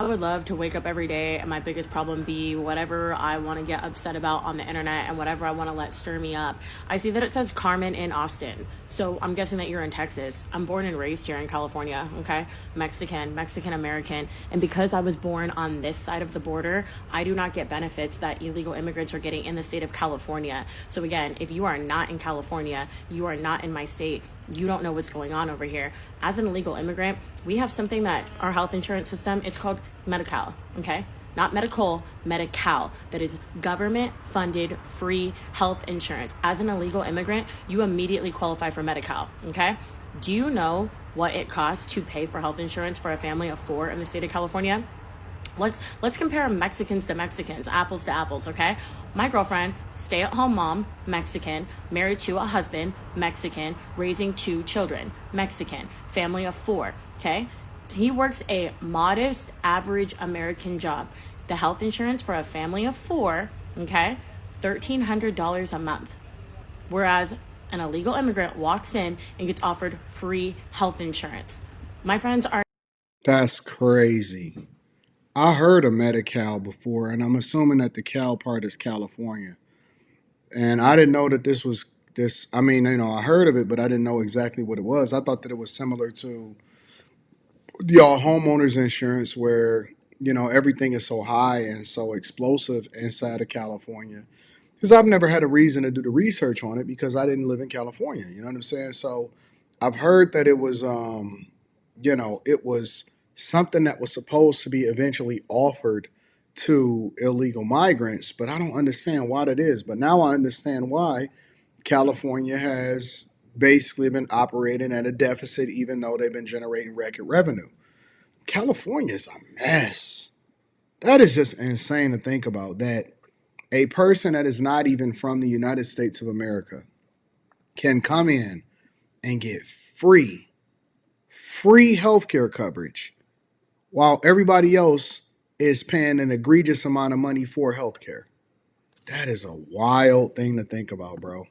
would love to wake up every day and my biggest problem be whatever I want to get upset about on the internet and whatever I want to let stir me up. I see that it says Carmen in Austin. So I'm guessing that you're in Texas. I'm born and raised here in California, okay? Mexican American. And because I was born on this side of the border, I do not get benefits that illegal immigrants are getting in the state of California. So again, if you are not in California, you are not in my state, you don't know what's going on over here. As an illegal immigrant, we have something that our health insurance system, it's called Medi-Cal, okay? Not medical, Medi-Cal. That is government funded free health insurance. As an illegal immigrant, you immediately qualify for Medi-Cal, okay? Do you know what it costs to pay for health insurance for a family of 4 in the state of California? Let's compare Mexicans to Mexicans, apples to apples, okay? My girlfriend, stay-at-home mom, Mexican, married to a husband, Mexican, raising 2 children, Mexican, family of 4, okay? He works a modest, average American job. The health insurance for a family of 4, okay, $1,300 a month. Whereas an illegal immigrant walks in and gets offered free health insurance. My friends are That's crazy. I heard of Medi-Cal before, and I'm assuming that the Cal part is California. And I didn't know that this was this. I mean, I heard of it, but I didn't know exactly what it was. I thought that it was similar to y'all homeowners insurance, where everything is so high and so explosive inside of California. Because I've never had a reason to do the research on it because I didn't live in California. You know what I'm saying? So I've heard that it was something that was supposed to be eventually offered to illegal migrants, but I don't understand why that is. But now I understand why California has basically been operating at a deficit, even though they've been generating record revenue. California is a mess. That is just insane to think about that a person that is not even from the United States of America can come in and get free healthcare coverage while everybody else is paying an egregious amount of money for healthcare. That is a wild thing to think about, bro.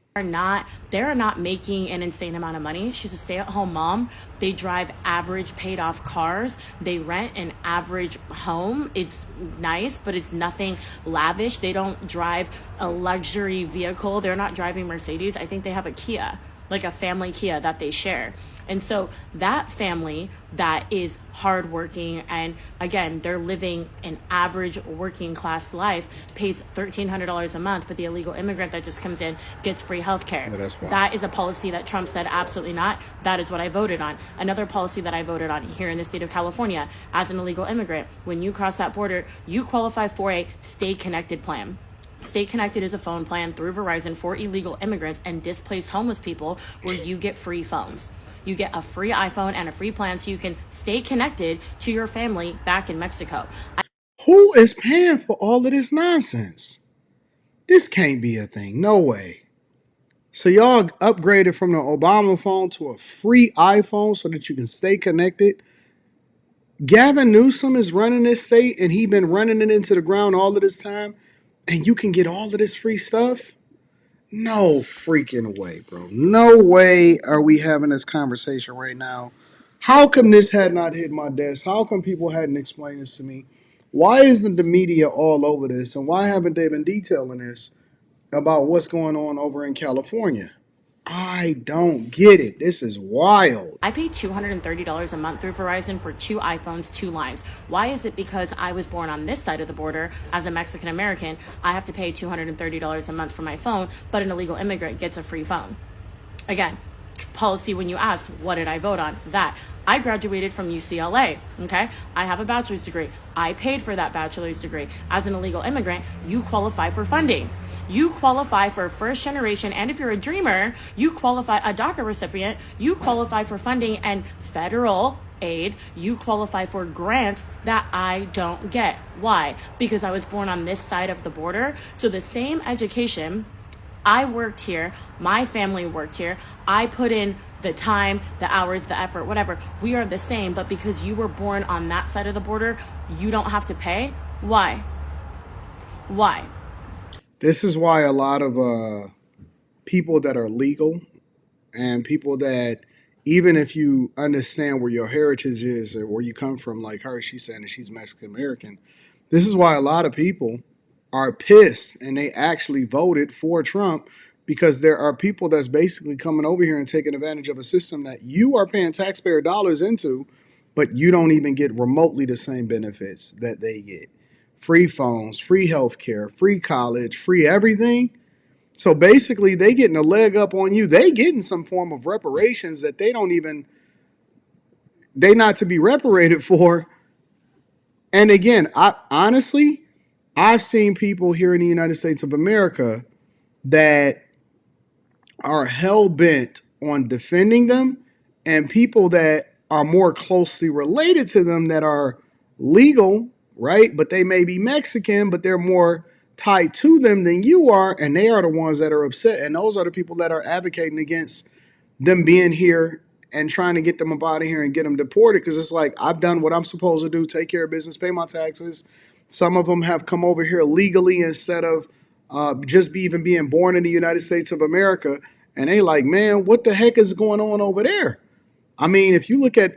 they're not making an insane amount of money. She's a stay-at-home mom. They drive average paid off cars. They rent an average home. It's nice, but it's nothing lavish. They don't drive a luxury vehicle. They're not driving Mercedes. I think they have a Kia, like a family Kia that they share. And so that family that is hardworking and again, they're living an average working class life pays $1,300 a month, but the illegal immigrant that just comes in gets free health care. Yeah, that's wild. That is a policy that Trump said absolutely not. That is what I voted on. Another policy that I voted on here in the state of California, as an illegal immigrant, when you cross that border, you qualify for a Stay Connected plan. Stay Connected is a phone plan through Verizon for illegal immigrants and displaced homeless people where you get free phones. You get a free iPhone and a free plan so you can stay connected to your family back in Mexico. Who is paying for all of this nonsense? This can't be a thing. No way. So y'all upgraded from the Obama phone to a free iPhone so that you can stay connected. Gavin Newsom is running this state and he been running it into the ground all of this time, and you can get all of this free stuff? No freaking way, bro. No way are we having this conversation right now. How come this had not hit my desk? How come people hadn't explained this to me? Why isn't the media all over this? And why haven't they been detailing this about what's going on over in California? I don't get it. This is wild. I pay $230 a month through Verizon for 2 iPhones, 2 lines. Why is it because I was born on this side of the border as a Mexican American, I have to pay $230 a month for my phone, but an illegal immigrant gets a free phone? Again, policy when you ask, what did I vote on? That. I graduated from UCLA, okay? I have a bachelor's degree. I paid for that bachelor's degree. As an illegal immigrant, you qualify for funding. You qualify for first generation, and if you're a dreamer, you qualify, a DACA recipient, you qualify for funding and federal aid. You qualify for grants that I don't get. Why? Because I was born on this side of the border. So the same education, I worked here, my family worked here, I put in the time, the hours, the effort, whatever. We are the same, but because you were born on that side of the border, you don't have to pay. Why? Why? This is why a lot of people that are legal and people that even if you understand where your heritage is or where you come from, like her, she's saying that she's Mexican American. This is why a lot of people are pissed and they actually voted for Trump, because there are people that's basically coming over here and taking advantage of a system that you are paying taxpayer dollars into, but you don't even get remotely the same benefits that they get. Free phones, free healthcare, free college, free everything. So basically, they getting a leg up on you. They getting some form of reparations that they not to be reparated for. And again, I honestly, I've seen people here in the United States of America that are hell bent on defending them, and people that are more closely related to them that are legal, right? But they may be Mexican, but they're more tied to them than you are, and they are the ones that are upset. And those are the people that are advocating against them being here and trying to get them up out of here and get them deported, because it's like, I've done what I'm supposed to do, take care of business, pay my taxes. Some of them have come over here legally instead of just even being born in the United States of America. And they like, man, what the heck is going on over there? I mean, if you look at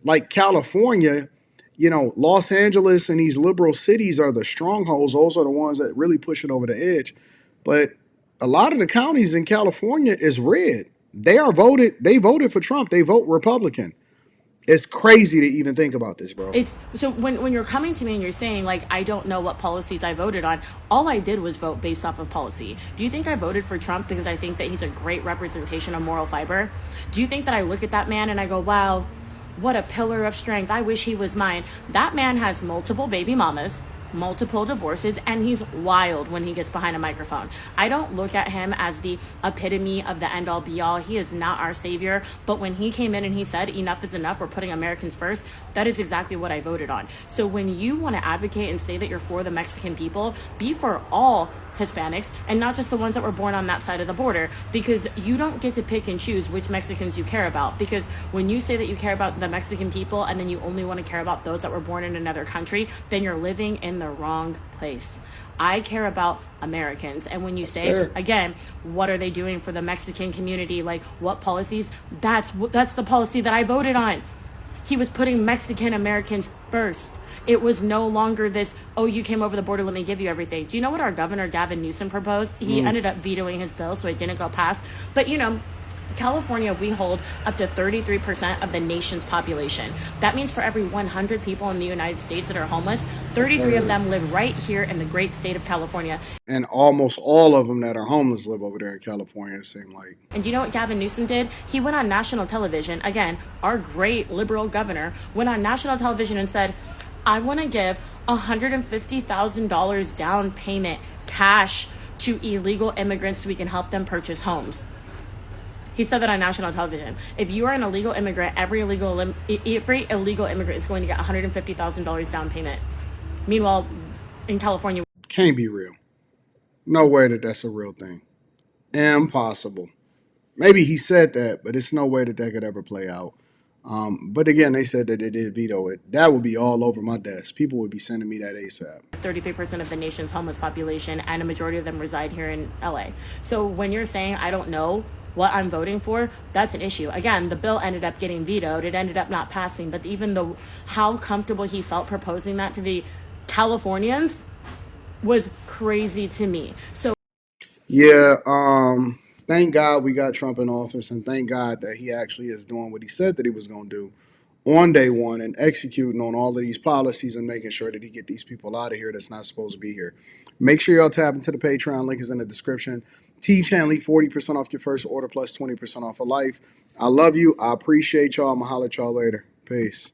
like California, you know, Los Angeles and these liberal cities are the strongholds. Those are the ones that really push it over the edge. But a lot of the counties in California is red. They voted for Trump. They vote Republican. It's crazy to even think about this, bro. It's so when you're coming to me and you're saying like I don't know what policies I voted on, all I did was vote based off of policy. Do you think I voted for Trump because I think that he's a great representation of moral fiber? Do you think that I look at that man and I go, wow, what a pillar of strength, I wish he was mine? That man has multiple baby mamas, multiple divorces, and he's wild when he gets behind a microphone. I don't look at him as the epitome of the end all be all. He is not our savior. But when he came in and he said enough is enough, we're putting Americans first, that is exactly what I voted on. So when you want to advocate and say that you're for the Mexican people, be for all Hispanics and not just the ones that were born on that side of the border, because you don't get to pick and choose which Mexicans you care about. Because when you say that you care about the Mexican people and then you only want to care about those that were born in another country, then you're living in the wrong place. I care about Americans. And when you say, again, what are they doing for the Mexican community? Like what policies? That's the policy that I voted on. He was putting Mexican Americans first. It was no longer this, oh, you came over the border, let me give you everything. Do you know what our governor, Gavin Newsom, proposed? He ended up vetoing his bill, so it didn't go past. But, you know, California, we hold up to 33% of the nation's population. That means for every 100 people in the United States that are homeless, 33 of them live right here in the great state of California. And almost all of them that are homeless live over there in California, it seems like. And you know what Gavin Newsom did? He went on national television. Again, our great liberal governor went on national television and said, I want to give $150,000 down payment cash to illegal immigrants so we can help them purchase homes. He said that on national television. If you are an illegal immigrant, every illegal immigrant is going to get $150,000 down payment. Meanwhile, in California, Can't be real. No way that that's a real thing. Impossible. Maybe he said that, but it's no way that that could ever play out. But again, they said that they did veto it. That would be all over my desk. People would be sending me that ASAP. 33% of the nation's homeless population, and a majority of them reside here in LA. So when you're saying I don't know what I'm voting for, that's an issue. Again, the bill ended up getting vetoed. It ended up not passing. But even though how comfortable he felt proposing that to the Californians was crazy to me. So Yeah, thank God we got Trump in office, and thank God that he actually is doing what he said that he was going to do on day one and executing on all of these policies and making sure that he get these people out of here that's not supposed to be here. Make sure y'all tap into the Patreon. Link is in the description. Teach Hanley 40% off your first order plus 20% off of life. I love you. I appreciate y'all. I'm going to holler at y'all later. Peace.